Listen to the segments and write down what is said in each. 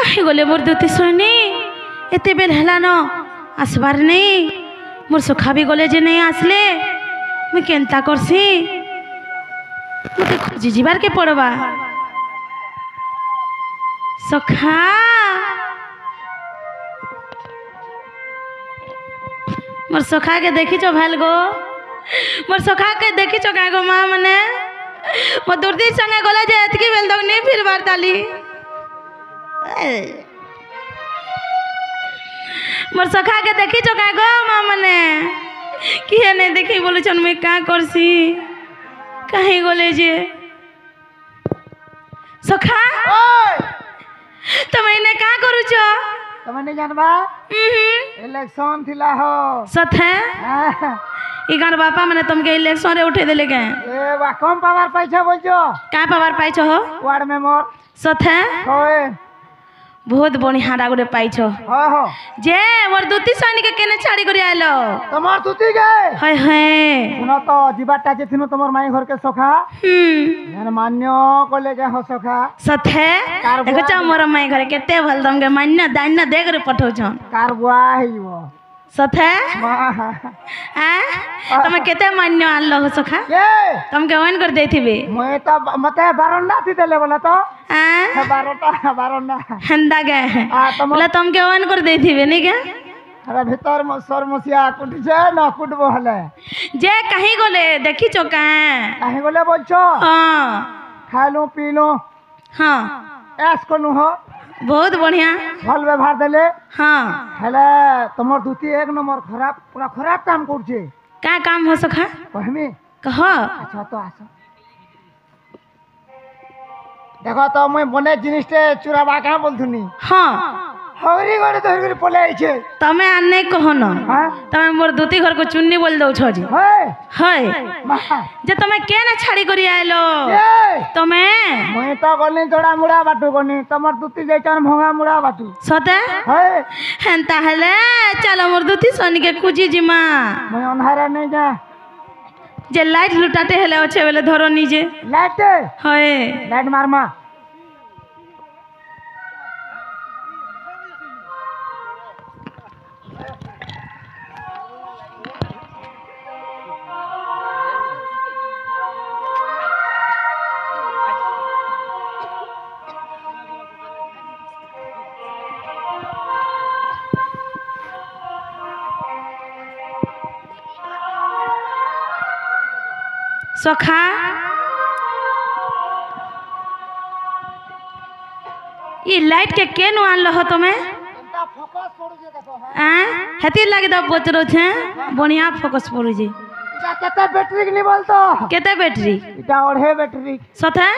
कहीं गले मोर दुती सोनी एते बेल हेलान आसबार नहीं मोर सुखा भी गले जे नहीं आसले मुई केनता करसी मते खोजी जीवार के पड़वा सखा मोर सखा के देखी चो भाल गो मोर सखा के देखी चो का गो माँ मने मो दुर्दी संगे गला जे एतकी बेल तक नहीं फिर बार ताली मोर सखा के देखी चो का गो माँ मने किए नहीं देखी बोले चन मैं का करसी कहीं गले जे सखा तुम इने का करू छो तुम नहीं जानबा इलेक्शन थिला हो सथे ई गान बापा मने तुमके इलेक्शन रे उठे देले के ए वा कम पावर पाइछो बोलछो का पावर पाइछो हो वार्ड मेंबर सथे होए बहुत बढ़िया डागुरे पाइछो हो हो जे मोर दुती सैनिक के केने छाड़ी करी आइलो तमार दुती गे हाय हाय सुनो तो जीवाटा जे थिनो तमर माई घर के सखा यार मान्य कोले के हो सखा सथे देखो छ मोर माई घर केते भल तुमके मान्य दान्य दे करे पठौ छ कार बुआ हियो सथे वाह तमे केते मान्य आलो हो सखा ए तुमके ओन कर देथिबे मैं तो मते बारंडा थी देले बोला तो बारंडा हंदा गे बोला तुमके ओन कर देथिबे नहीं के अरे भीतर में सर मसिया कुटी छे ना कुटबो हले जे कहीं गोले देखी चो कहीं गोले बोलछो हां खा लो पी लो हां ऐस कोनु हो बहुत बढ़िया भल व्यवहार देले हां हेले तमर दुती एक नंबर खराब पूरा खराब काम करछे का काम हो सखा कहमी कह अच्छा तो आसो देखो तो मैं बने जिनिसटे चुराबा का बोलथुनी हां हौरी गड़े तो हौरी पलाई छे तमे आने कहो न हां तमे मोर दुती घर को चुन्नी बोल दौ छ जी हे हाय मां जे तमे के ना छाड़ी करी आइलो ए तमे मैं तो गनी जोड़ा मुड़ा बाटू गनी तमर दुती जाइछन भोगा मुड़ा बाटू सते हे हेंता हेले चलो मोर दुती सनी के खुजी जिमा मैं अंधारा नहीं जा जे लाइट लुटाते हेले अच्छे बेले धरो निजे लाइट हाय लाइट मारमा सखा ये लाइट के केनु आनलो हो तमे एंता फोकस पड़ू जे देखो हां हेती लागे द बोचरो छे बढ़िया फोकस पड़ू जे इटा केते बैटरी के नहीं बोलतो केते बैटरी इटा ओढ़े बैटरी सथे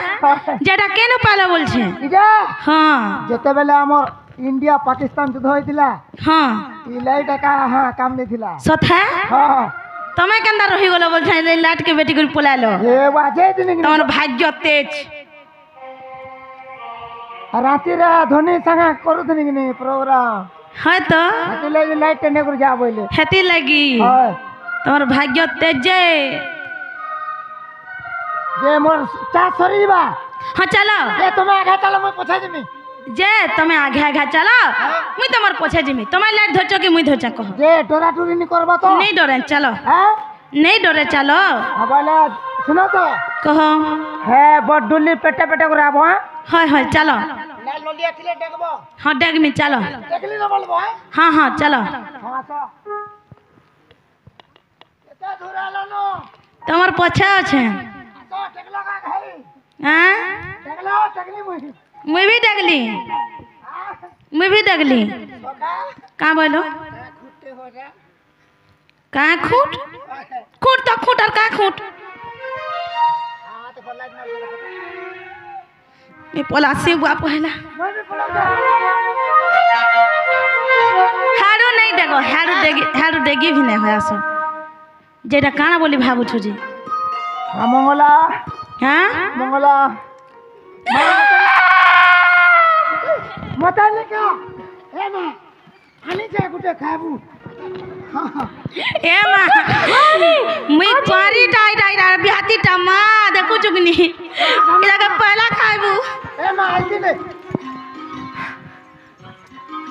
जेटा केनु पाले बोल छे इजा हां जते बेले हमर इंडिया पाकिस्तान युद्ध होइतिला हां ई लाइट का हां काम नहीं थिला सथे हां तमे केंदा रही गेलो बोल छे लाइट के बेटी को पलालो ए बाजे दिन तमर भाग्य तेज राती रे धोनी संग करू दिन नहीं प्रोग्राम है तो हाथी लगी लाइट ने कर जा बोले हेती लगी हां तमर भाग्य तेज जे मोर चा सरीबा हां चलो ए तुम आगे चलो मैं पूछा जिमी जे तमे आगे आगे चलो मुई तमर पछे जिमी तमे लाइट धरछो कि मुई धरछा कहो जे टोरा टोरी नहीं करबा तो नहीं डरे चलो हैं नहीं डरे चलो हां बोले सुनो तो कहो है बडुली पेटे पेटे कराबो हाय हाय चलो ना लोलिया थिले देखबो हां डेग में चलो देखली ना बोलबो हां हां चलो हां सो एता धुरा लानो तमर पछे আছে तो टेकला का खाई हां टेकला टेकली मुई भी डगली मुई भी डगली का बोलो खुट्टे हो जा का खूट खूट तो खूट और का खूट हां तो फलाइट मार मैं पलासी बुआ पहला मैं भी फला हारो नहीं देखो हारो देगी भी नहीं होया सो जेटा काना बोली भाबू छु जी मंगला हां मंगला मता ने क्या ए ना हनी जे गुटे खाबू ए मा मुई पारी टाई टाई बिहाती टमा देखो चुगनी इला के पहला खाबू ए मा आइती ने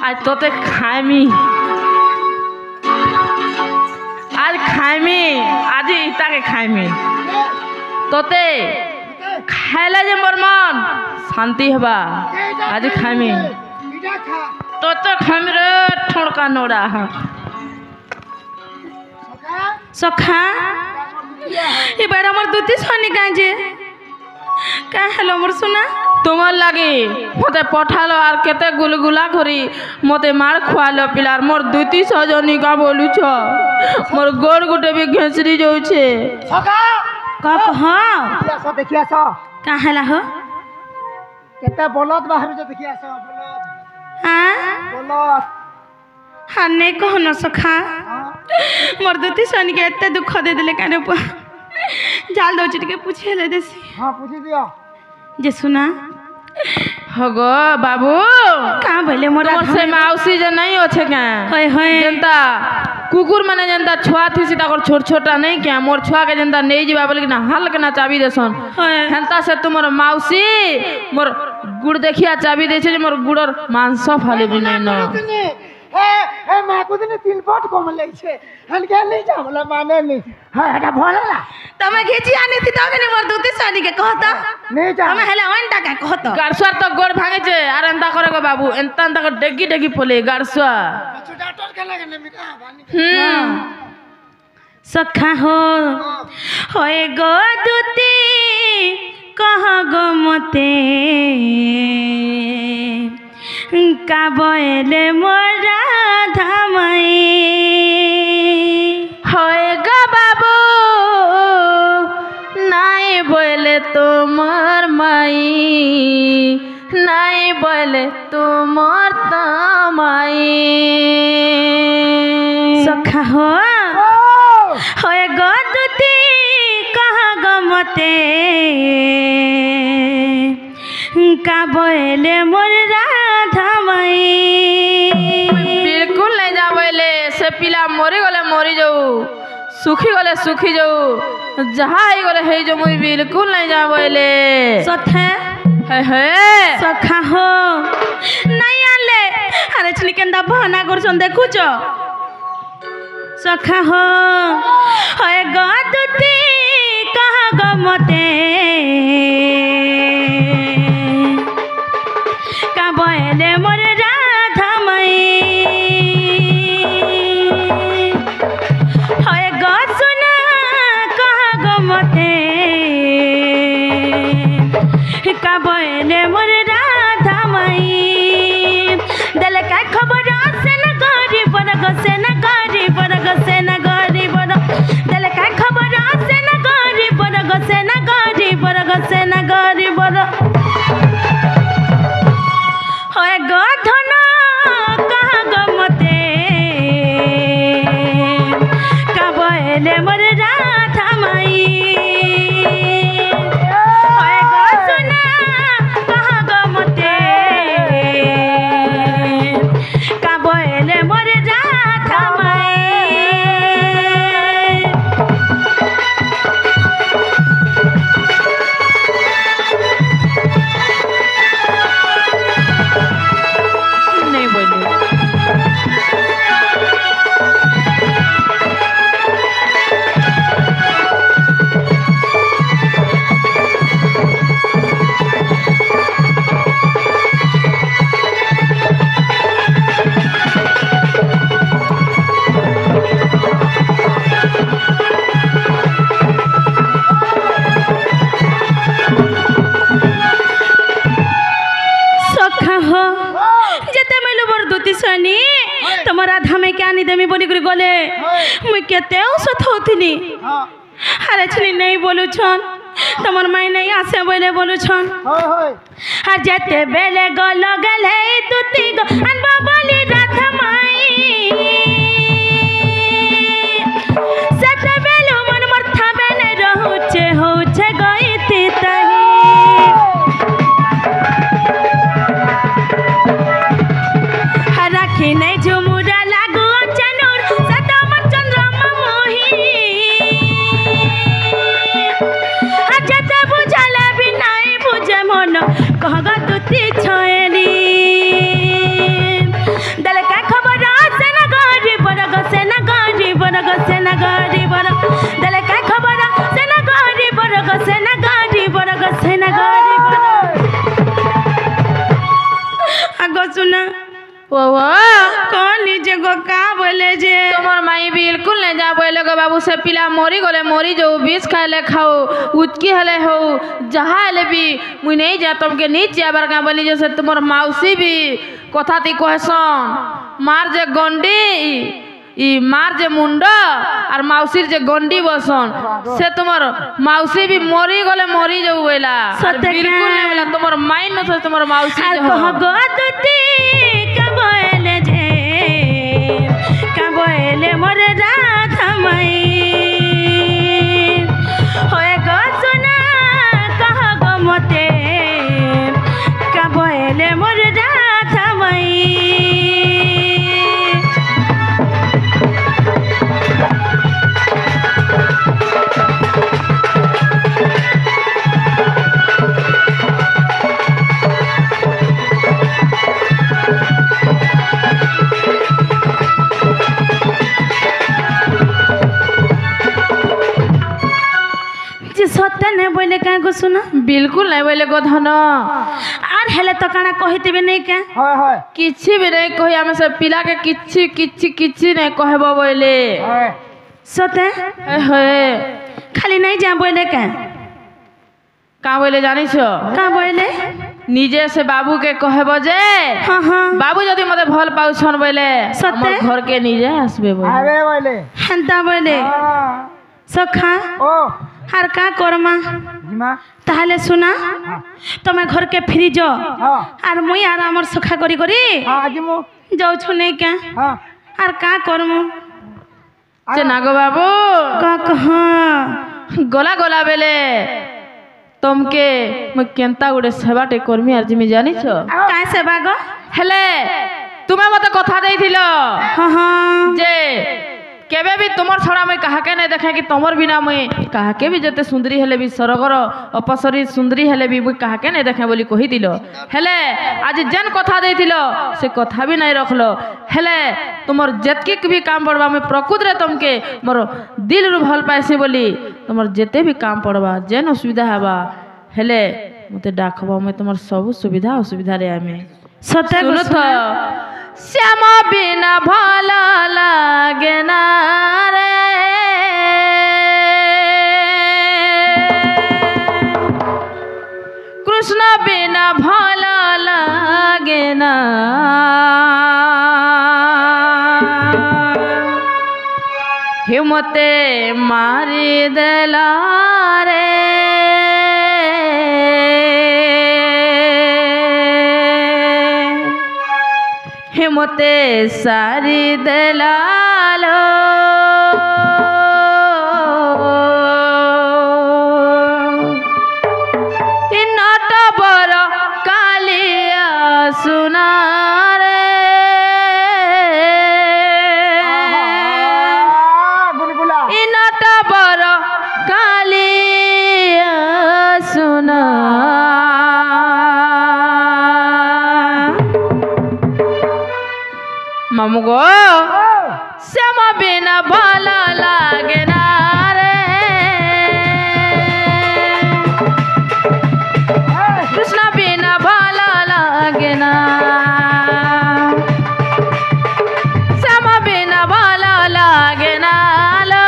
आज तोते खाइमी आज खाइमी आज इता के खाइमी तोते खाइला जे मोर मन शांति हबा आज खाइमी तोते खाइमी रे ठोड़का नोड़ा सखा ये बार हमर दूती सोनी काजे का हेलो मोर सुना তোমার লাগি মতে পঠালো আর কেতে গুলগুলা করি মতে মার খুয়ালো পিলার মোর 200 জনিকা বলুছ মোর গোড় গুটে বি ঘেঁচড়ি যাচ্ছে সকা का कह দেখি আস দেখি আস का हेला हो কেতে বলদ বাহির যে দেখি আস বলদ हां বলদ हाँ नहीं कहो न सखा मोर दूती सोनी के एते दुख दे देले काने जाल दो चिट के पूछे ले देसी हां पूछी दियो जे सुना হগো বাবু का भइले मोरा মোর সে মাউসি যে নাই আছে কে होय होय যেনতা কুকুর মানে যেনতা ছুয়া থিসি তাকর ছোট ছোটা নাই কে মোর ছুয়া के যেনতা নেই যাবা বলি না হালকা না চাবি দেছন होय হেনতা সে তোমার মাউসি মোর গুড় দেখিয়া চাবি দেছে যে মোর গুড়র মাংস ফালিবি নাই ন হে হে মা কুদিনে 3 পট কম লইছে হন কে নি जा बोला माने नी हां এটা ভরলা तमे घिची आनी थी तमे ने मोर दूती सोनी के कहता नी जा तमे हेला ओनटा का कहता গাড়সুয়ার তো গোড় ভাঙেছে আর এনতা করে গো বাবু এনতা এনতা করে ডেগি ডেগি পলে গাড়সুয়া ডাক্তার কে লাগে না মিটা বানি सखा हो होए गो दूती कह गो मते का बोले मोरा धामाई হয় গো বাবু নাই বলে তোমার মাই নাই বলে তোমার তামাই सखा हो होए गो दूती कह गो मते का बोले मोरा धामाई बिल्कुल नहीं जाबले से पिला मरी गले मरी जाऊ सुखी गले सुखी जाऊ जहाँ ही गले हे जो मुई बिल्कुल नहीं जाबले सथे हे सखा हो नहीं आले अरे छली केंदा बहाना करछन देखुछ सखा हो होए गदती कहा ग मते का बोले मोर राधा मई होए ग सुना कहा ग मते का बोले मोर राधा मई दल का खबर से न गरी बरग से न गरी बरग से न गरी बरग दल का खबर से न गरी बरग से न गरी बरग से न गरी बरग होए गधन कहा ग मते का बोले मोर राधा मई होए ग सुना कहा ग मते का बोले मोर राधा मई नहीं बोले सखा हो जेते मैलो बर दूती सनी तमर राधा में क्या नहीं देमी बोली कर गले मुई केते औसत होतिनी हां अरे छनी नहीं बोलू छन तमर माई नहीं आसे बोले बोलू छन होय होय आ जेते बेले गल गले दूती गो अनबा बोली राधा माई सते बेलो मन मरथा बेने रहूचे होचे गईती तही राखी नहीं झुमुरा लागू चनूर सतमर चंद्रमा मोही जते बुझाला भी नहीं बुझे मन कहगा तुती छोएली আছে না গো আগো শুনা ও কোন নিজে গো কা বলে যে তোমার মাই বিলকুল नहीं जा बोले गो बाबू से पिला मरी गले मरी जाऊ बीस खाइले खाओ उचकी हले हो जहा हले भी मुई नहीं जा तुमके नहीं जाबर का बनी जैसे तुम्हार मौसी भी कथा ती कहसन मार जे गंडी इ मार जे मुंड और मौसीर जे गंडी बसन से तुम्हार मौसी भी मरी गले मरी जाऊ बोला सत्य बिल्कुल नहीं बोला तुम्हार माई न से तुम्हार मौसी আর जे কহ हो গো দুতি কাবলে যে কাবলে মোরে রাধা মাই হয়ে গো সোনা কহ গো মতে কাবলে মোরে রাধা মাই যে সত্য নে বলে কা গো সোনা बिल्कुल नहीं बोले गो धन আর হেলে তো কানা কহিতেবে নেই কা হয় হয় किछि भी नहीं कही आमे से पिला के किछि किछि किछि नहीं कहबो बोले হয় সত্য हे খালি নাই যা বলে কা का बोले जानी छो কা বলে निजे से बाबू के कहबो जे হ্যাঁ হ্যাঁ बाबू जदि मते भल पाउछन बोले सत्य? हमर घर के निजे आसबे बोले আরে বলে হেন্তা বলে হ্যাঁ। সখা ও আর কা করমা জিমা তাহলে শোনা তুমি ঘরকে ফিরি যাও হ্যাঁ আর মুই আর আমার সখা করি করি হ্যাঁ আজিমু যাউছু নেই কে হ্যাঁ আর কা করমু যে নাগো बाबू কা কহ गला गला बेले तुमके मैं केनता गुडे सेवाटे करमी আর जिमी जानी छो কাই সে বাগ हेले तुमे मते कथा देइथिलो হ্যাঁ হ্যাঁ जे केबे भी तुमर छड़ा मैं काहाके नहीं देखे कि तुमर बिना मैं काहाके भी जते सुंदरी हेले भी सरगर अपसरी सुंदरी हेले भी मुई काहाके नहीं देखे बोली कही दिलो हेले आज जेन कथा देइथिलो से कथा भी नहीं रखलो हेले तुमर जेतकी भी काम पड़बा मैं प्रकृत रे तुमके मोर दिल रु भल पाइसी बोली तुमर जेते भी काम पड़बा जेन असुविधा हबा हेले मते डाकबा मैं तुमर सब सुविधा असुविधा रे आमे সত্য গো सुनो तो श्याम बिना भला लागे ना रे कृष्ण बिना भला लागे ना हिमते मारी देला रे हिमते सारी दलालो इन्नट बर कालिया सुना रे গুলগুলা इन्नट बर कालिया सुना मामू गो श्याम बिना भला लागे ना रे कृष्ण बिना भला लागे ना श्याम बिना भला लागे ना लो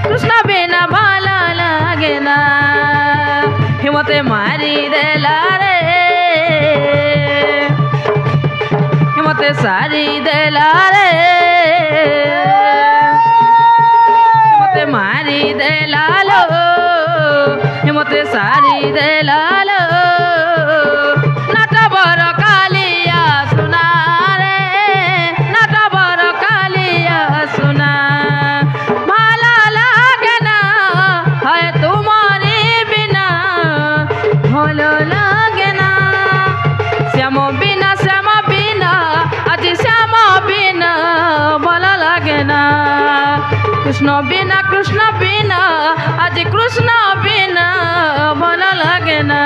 कृष्ण बिना भला लागे ना हिमते मारी देला रे हिमते सारी देला रे हिमते मारी देला लो हिमते सारी देला लो नट बर कालिया सुना रे नट बर कालिया सुना भाला लागे ना है तुम्हारे बिना भलो लागे ना श्याम बिना आज श्याम बिना भला लागे ना कृष्ण बिना आज कृष्ण बिना भला लागे ना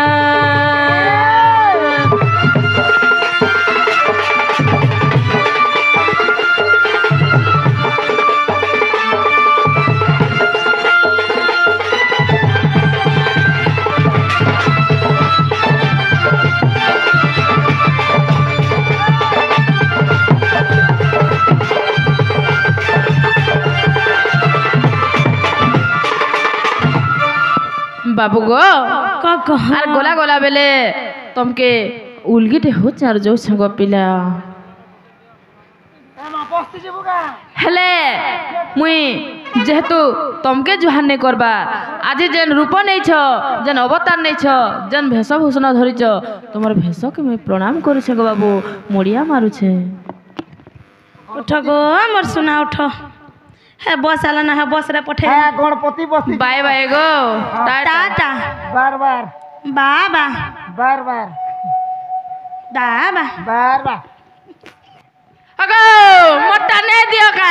बाबू गो कह आर गोला गोला बेले तुमके उलगिटे हो चार जो संग पिला बस्ती जेबू का हेले मुई जेहेतु तुमके जुहान नहीं करबा आज जेन रूप नहीं छ जेन अवतार नहीं छ जेन वेशभूषण धरी छ तुमर भेष के मुई प्रणाम करू छे गो बाबू मुड़िया मारू छे उठ गो मोर सुना उठ है बस आला ना है बस रे पठे है गणपति बस्ती बाय बाय गो टाटा बार बार बाबा बार बार दाबा बार बार अगो मोटा नहीं दियो का